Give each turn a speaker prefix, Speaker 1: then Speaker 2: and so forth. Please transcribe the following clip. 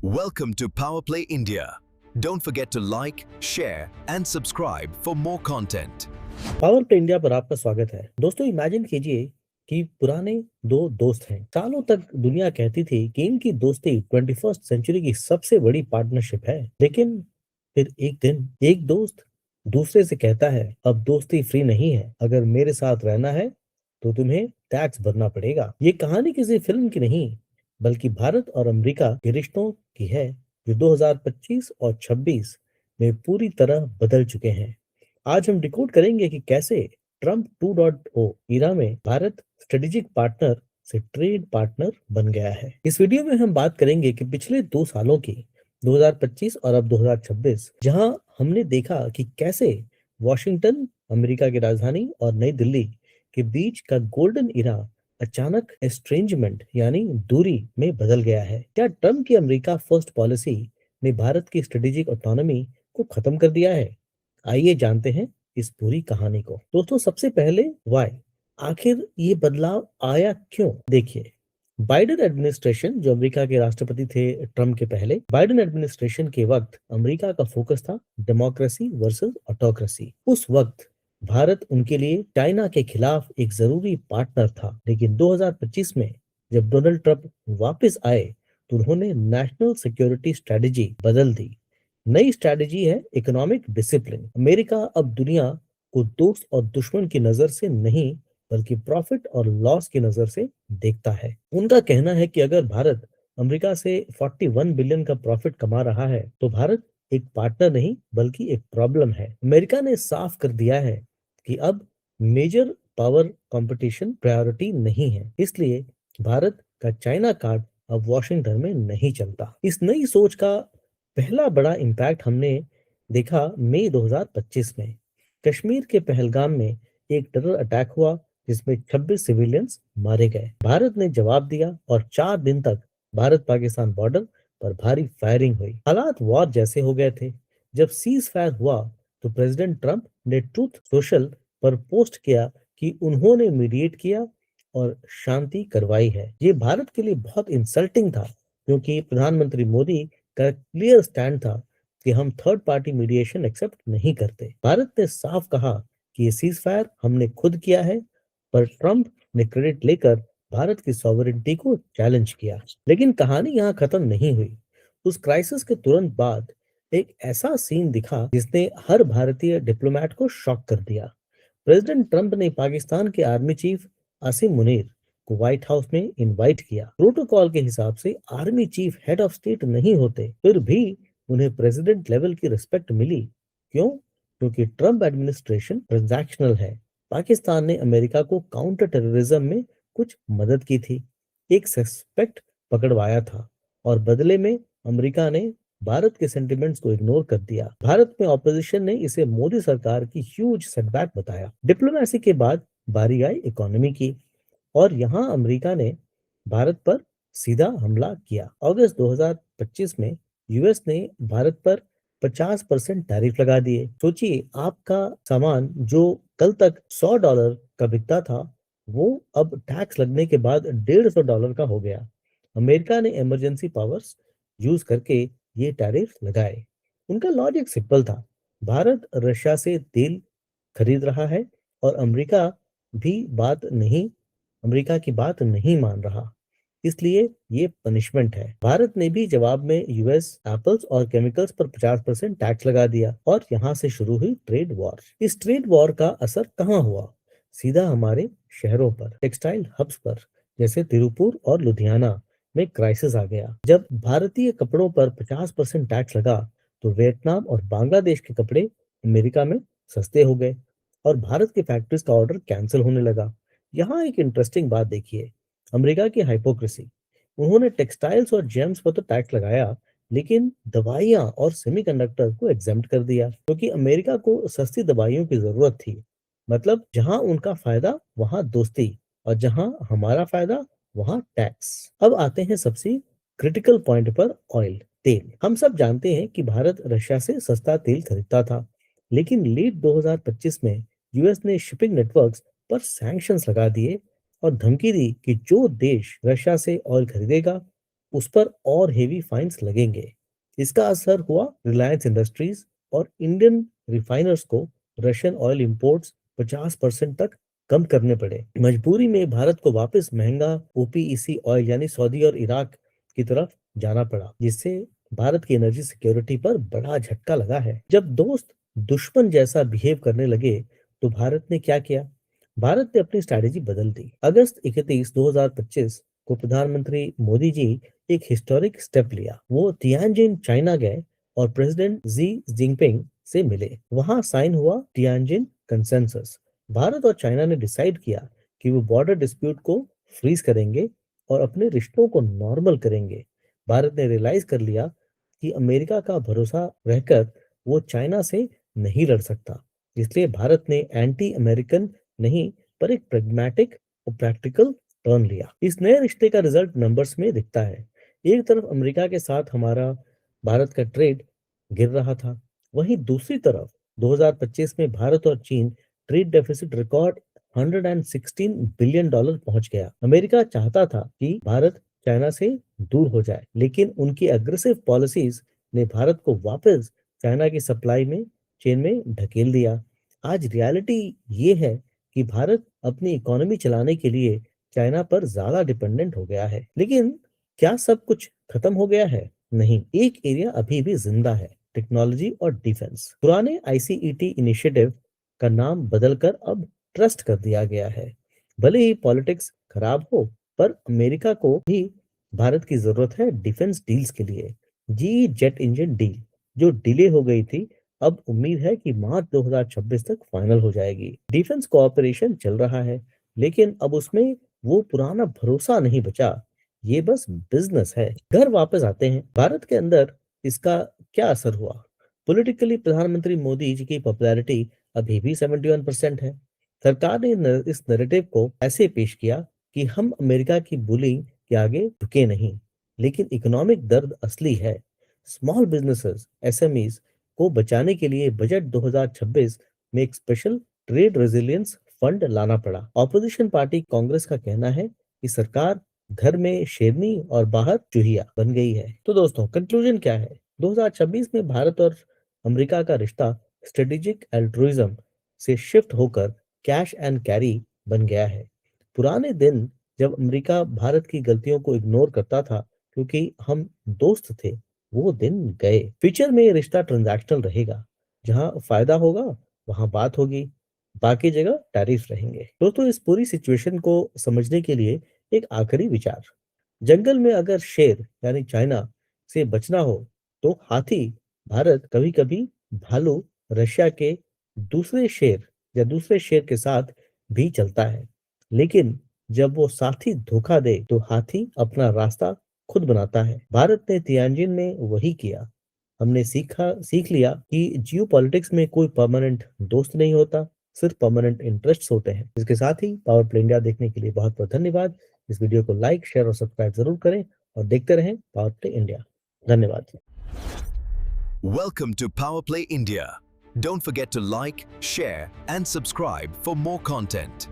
Speaker 1: Welcome to Power Play India. Don't forget to like, share and subscribe for more content.
Speaker 2: Power play India पर आपका स्वागत है। दोस्तों imagine कीजिए कि पुराने दो दोस्त हैं। सालों तक दुनिया कहती थी कि इनकी दोस्ती 21st सेंचुरी की सबसे बड़ी पार्टनरशिप है, लेकिन फिर एक दिन एक दोस्त दूसरे से कहता है, अब दोस्ती फ्री नहीं है, अगर मेरे साथ रहना है तो तुम्हें टैक्स भरना पड़ेगा। ये कहानी किसी फिल्म की नहीं, बल्कि भारत और अमेरिका के रिश्तों की है, जो 2025 और 26 में पूरी तरह बदल चुके हैं। आज हम डिकोड करेंगे कि कैसे ट्रम्प 2.0 ईरा में भारत स्ट्रेटेजिक पार्टनर से ट्रेड पार्टनर बन गया है। इस वीडियो में हम बात करेंगे कि पिछले 2 सालों की 2025 और अब 2026, जहां हमने देखा कि कैसे वॉशिंगटन, अमेरिका की राजधानी, और नई दिल्ली के बीच का गोल्डन इरा अचानक एस्ट्रेंजमेंट यानी दूरी में बदल गया है। क्या ट्रम्प की अमेरिका फर्स्ट पॉलिसी ने भारत की स्ट्रेटेजिक ऑटोनॉमी को खत्म कर दिया है? आइए जानते हैं इस पूरी कहानी को। दोस्तों सबसे पहले वाई, आखिर ये बदलाव आया क्यों? देखिए, बाइडेन एडमिनिस्ट्रेशन, जो अमेरिका के राष्ट्रपति थे ट्रम्प के पहले, बाइडेन एडमिनिस्ट्रेशन के वक्त अमेरिका का फोकस था डेमोक्रेसी वर्सेस ऑटोक्रेसी। उस वक्त भारत उनके लिए चाइना के खिलाफ एक जरूरी पार्टनर था, लेकिन 2025 में जब डोनाल्ड ट्रम्प वापस आए तो उन्होंने नेशनल सिक्योरिटी स्ट्रेटेजी बदल दी। नई स्ट्रैटेजी है इकोनॉमिक डिसिप्लिन। अमेरिका अब दुनिया को दोस्त और दुश्मन की नजर से नहीं, बल्कि प्रॉफिट और लॉस की नजर से देखता है। उनका कहना है कि अगर भारत अमेरिका से 41 बिलियन का प्रॉफिट कमा रहा है तो भारत एक पार्टनर नहीं बल्कि एक प्रॉब्लम है। अमेरिका ने साफ कर दिया है कि अब मेजर पावर कंपटीशन प्रायोरिटी नहीं है, इसलिए भारत का चाइना कार्ड अब वॉशिंगटन में नहीं चलता। इस नई सोच का पहला बड़ा इम्पैक्ट हमने देखा मई 2025 में। कश्मीर के पहलगाम में एक टेरर अटैक हुआ जिसमें 26 सिविलियंस मारे गए। भारत ने जवाब दिया और 4 दिन तक भारत पाकिस्तान बॉर्डर पर भारी फायरिंग हुई। हालात वॉर जैसे हो गए थे। जब सीज फायर हुआ तो प्रेसिडेंट ट्रंप ने ट्रूथ सोशल पर पोस्ट किया कि उन्होंने मीडिएट किया और शांति करवाई है। ये भारत के लिए बहुत इंसल्टिंग था, क्योंकि प्रधानमंत्री मोदी का क्लियर स्टैंड था कि हम थर्ड पार्टी मीडिएशन एक्सेप्ट नहीं करते। भारत ने साफ कहा कि ये सीज फायर हमने खुद किया है, पर ट्रंप ने क्रेडिट लेकर भारत की सॉवरेनिटी को चैलेंज किया। लेकिन कहानी यहाँ खत्म नहीं हुई। उस क्राइसिस के तुरंत बाद एक ऐसा सीन दिखा जिसने हर भारतीय डिप्लोमेट को शॉक कर दिया। प्रेसिडेंट ट्रंप ने पाकिस्तान के आर्मी चीफ आसिम मुनीर को व्हाइट हाउस में इनवाइट किया। प्रोटोकॉल के हिसाब से army chief head of state नहीं होते, फिर भी उन्हें प्रेसिडेंट लेवल की रिस्पेक्ट मिली। क्यों? क्योंकि ट्रंप एडमिनिस्ट्रेशन ट्रांजैक्शनल है। पाकिस्तान ने अमेरिका को काउंटर टेररिज्म में कुछ मदद की थी, एक सस्पेक्ट पकड़वाया था, और बदले में अमेरिका ने भारत के सेंटिमेंट्स को इग्नोर कर दिया। भारत में ऑपोजिशन ने इसे मोदी सरकार की ह्यूज सेटबैक बताया। डिप्लोमेसी के बाद बारी आई इकोनॉमी की, और यहाँ अमेरिका ने भारत पर सीधा हमला किया। अगस्त 2025 में यूएस ने भारत पर 50% टैरिफ लगा दिए। सोचिए, आपका सामान जो कल तक $100 का बिकता था, वो अब टैक्स लगने के बाद $150 का हो गया। अमेरिका ने इमरजेंसी पावर्स यूज करके ये टैरिफ लगाए। उनका लॉजिक सिंपल था, भारत रशिया से तेल खरीद रहा है और भी बात नहीं अमेरिका की बात नहीं मान रहा, इसलिए ये पनिशमेंट है। भारत ने भी जवाब में यूएस एप्पल्स और केमिकल्स पर 50% टैक्स लगा दिया, और यहाँ से शुरू हुई ट्रेड वॉर। इस ट्रेड वॉर का असर कहाँ हुआ? सीधा हमारे शहरों पर, टेक्सटाइल हब्स पर, जैसे तिरुपुर और लुधियाना में क्राइसिस आ गया। जब भारतीय कपड़ों पर 50% टैक्स लगा तो वियतनाम और बांग्लादेश के कपड़े अमेरिका में सस्ते हो गए और भारत की फैक्ट्रीज का ऑर्डर कैंसिल होने लगा। यहाँ एक इंटरेस्टिंग बात देखिए, अमेरिका की हाइपोक्रेसी। उन्होंने टेक्सटाइल्स और जेम्स पर तो टैक्स लगाया, लेकिन दवाइयां और सेमीकंडक्टर को एग्जेम्प्ट कर दिया, क्योंकि अमेरिका को सस्ती दवाइयों की जरूरत थी। मतलब जहां उनका फायदा वहां दोस्ती, और जहां हमारा फायदा वहां टैक्स। अब आते हैं सबसे क्रिटिकल पॉइंट पर, ऑयल, तेल। हम सब जानते हैं कि भारत रशिया से सस्ता तेल खरीदता था, लेकिन लेट 2025 में यूएस ने शिपिंग नेटवर्क्स पर सैंक्शंस लगा दिए और धमकी दी कि जो देश रशिया से ऑयल खरीदेगा उस पर और हेवी फाइन्स लगेंगे। इसका असर हुआ रिलायंस इंडस्ट्रीज और इंडियन रिफाइनर्स को रशियन ऑयल इंपोर्ट्स 50% तक कम करने पड़े। मजबूरी में भारत को वापस महंगा ओपीईसी ऑयल यानी सऊदी और इराक की तरफ जाना पड़ा, जिससे भारत की एनर्जी सिक्योरिटी पर बड़ा झटका लगा है। जब दोस्त दुश्मन जैसा बिहेव करने लगे तो भारत ने क्या किया? भारत ने अपनी स्ट्रैटेजी बदल दी। अगस्त 31, 2025 को प्रधानमंत्री मोदी जी एक हिस्टोरिक स्टेप लिया। वो तियानजिन चाइना गए और प्रेसिडेंट जी जिनपिंग से मिले। वहां साइन हुआ तियानजिन कंसेंसस। भारत और चाइना ने डिसाइड किया कि वो बॉर्डर डिस्प्यूट को फ्रीज करेंगे और अपने रिश्तों को नॉर्मल करेंगे। भारत ने रियलाइज कर लिया कि अमेरिका का भरोसा रहकर वो चाइना से नहीं लड़ सकता। इसलिए भारत ने एंटी अमेरिकन नहीं पर एक प्रैग्मेटिक और प्रैक्टिकल टर्न लिया। इस नए रिश्ते का रिजल्ट नंबर्स में दिखता है। एक तरफ अमेरिका के साथ हमारा भारत का ट्रेड गिर रहा था, वहीं दूसरी तरफ 2025 में भारत और चीन ट्रेड डेफिसिट रिकॉर्ड $116 बिलियन पहुंच गया। अमेरिका चाहता था कि भारत चाइना से दूर हो जाए, लेकिन उनकी अग्रेसिव पॉलिसीज ने भारत को वापस चाइना की सप्लाई में चेन में ढकेल दिया। आज रियलिटी ये है कि भारत अपनी इकोनॉमी चलाने के लिए चाइना पर ज्यादा डिपेंडेंट हो गया है। लेकिन क्या सब कुछ खत्म हो गया है? नहीं, एक एरिया अभी भी जिंदा है, टेक्नोलॉजी और डिफेंस। पुराने आईसीईटी इनिशिएटिव का नाम बदलकर अब ट्रस्ट कर दिया गया है। भले ही पॉलिटिक्स खराब हो, पर अमेरिका को भी भारत की जरूरत है डिफेंस डील्स के लिए। जी जेट इंजन डील जो डिले हो गई थी, अब उम्मीद है कि मार्च 2026 तक फाइनल हो जाएगी। डिफेंस कोऑपरेशन चल रहा है, लेकिन अब उसमें वो पुराना भरोसा नहीं बचा। ये बस बिजनेस है। घर वापस आते हैं, भारत के अंदर इसका क्या असर हुआ? पॉलिटिकली प्रधानमंत्री मोदी जी की पॉपुलैरिटी अभी भी 71% है। सरकार ने इस नैरेटिव को ऐसे पेश किया कि हम अमेरिका की बुलिंग के आगे झुके नहीं, लेकिन इकोनॉमिक दर्द असली है। स्मॉल बिजनेसेस एसएमईज को बचाने के लिए बजट 2026 में एक स्पेशल ट्रेड रेजिलियंस फंड लाना पड़ा। ऑपोजिशन पार्टी कांग्रेस का कहना है कि सरकार घर में शेरनी और बाहर चूहिया बन गई है। तो दोस्तों, कंक्लूजन क्या है? 2026 में भारत और अमेरिका का रिश्ता स्ट्रेटेजिक एल्ट्रुइज्म से शिफ्ट होकर कैश एंड कैरी बन गया है। पुराने दिन जब अमेरिका भारत की गलतियों को इग्नोर करता था क्योंकि हम दोस्त थे, वो दिन गए। फ्यूचर में ये रिश्ता ट्रांजैक्शनल रहेगा। जहां फायदा होगा वहां बात होगी, बाकी जगह टैरिफ रहेंगे। दोस्तों, इस पूरी सिचुएशन को समझने के लिए एक आखिरी विचार। जंगल में अगर शेर यानी चाइना से बचना हो तो हाथी भारत, कभी कभी भालू रशिया के दूसरे शेर या दूसरे शेर के साथ भी चलता है। लेकिन जब वो साथी धोखा दे तो हाथी अपना रास्ता खुद बनाता है। भारत ने तियानजिन में वही किया। हमने सीख लिया कि जियो पॉलिटिक्स में कोई परमानेंट दोस्त नहीं होता, सिर्फ परमानेंट इंटरेस्ट होते हैं। इसके साथ ही पावर प्ले इंडिया देखने के लिए बहुत बहुत धन्यवाद। इस वीडियो को लाइक, शेयर और सब्सक्राइब जरूर करें और देखते रहें पावर प्ले इंडिया। धन्यवाद।
Speaker 1: Welcome to Power Play India. Don't forget to like, share, and subscribe for more content.